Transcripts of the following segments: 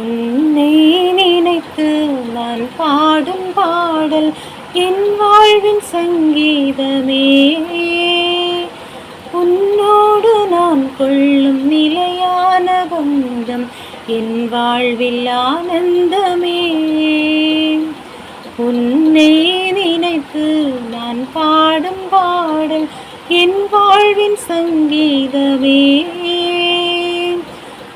உன்னை நினைத்து நான் பாடும் பாடல் என் வாழ்வின் சங்கீதமே. உன்னோடு நான் கொள்ளும் நிலையான பந்தம் என் வாழ்வில் ஆனந்தமே. உன்னை நினைத்து நான் பாடும் பாடல் என் வாழ்வின் சங்கீதமே.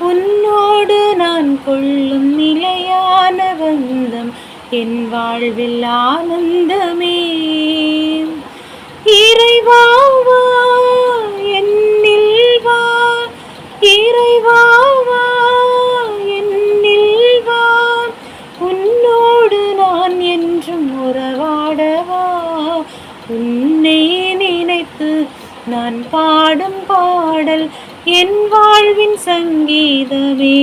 உன்னோடு நான் கொள்ளும் நிலையான பந்தம் என் வாழ்வில் ஆனந்தமே. இறைவா வா, என்னில் வா, இறைவா வா, என்னில் வா, உன்னோடு நான் என்றும் உறவாடவா. உன்னை நினைத்து நான் பாடும் பாடல் என் வாழ்வின் சங்கீதமே.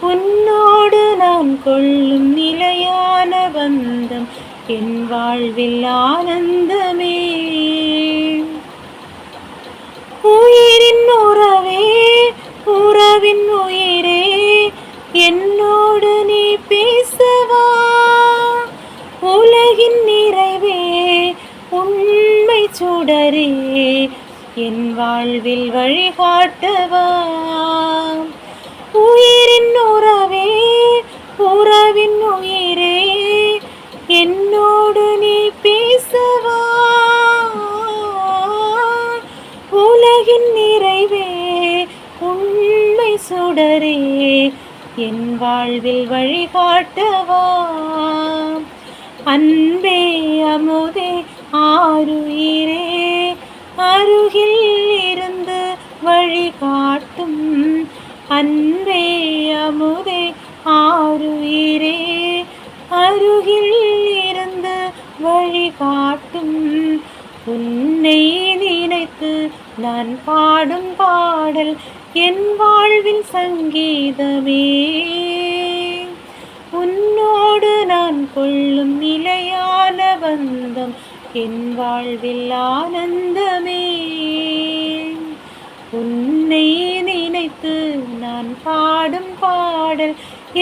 உன்னோடு நான் கொள்ளும் நிலையான பந்தம் என் வாழ்வில் ஆனந்தமே. உயிரின் உறவே, உறவின் உயிரே, என்னோடு நீ பேசவா. உலகின் நிறைவே, உண்மை சுடரே, என் வாழ்வில் வழிகாட்டவா. உயிரின் உறவே, உறவின் உயிரே, என்னோடு நீ பேசவா. உலகின் நிறைவே, உண்மை சுடரே, என் வாழ்வில் வழிகாட்டவா. அன்பே அமுதே ஆருயிரே, அருகில் இருந்து வழிகாட்டும். அன்பே அமுதே ஆருயிரே, அருகில் இருந்து வழிகாட்டும். உன்னை நினைத்து நான் பாடும் பாடல் என் வாழ்வின் சங்கீதமே. உன்னோடு நான் கொள்ளும் நிலையான பந்தம் என் வாழ்வில் ஆனந்தமே. உன்னை நினைத்து நான் பாடும் பாடல்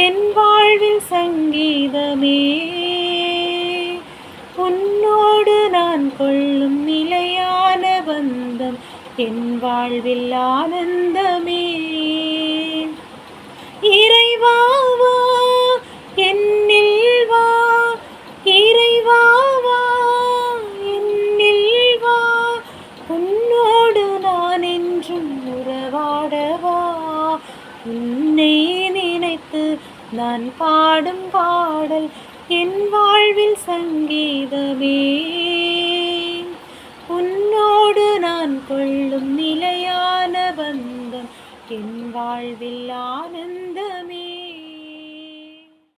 என் வாழ்வில் சங்கீதமே. உன்னோடு நான் கொள்ளும் நிலையான பந்தம் என் வாழ்வில் ஆனந்தமே. இறைவா வா, என்னில் வா, இறைவா வா, என்னில் வா, உன்னோடு நான் என்றும் உறவாடவா. உன்னை நினைத்து நான் பாடும் பாடல் என் வாழ்வில் சங்கீதமே. உன்னோடு நான் கொள்ளும் நிலையான பந்தம் என் வாழ்வில் ஆனந்தமே.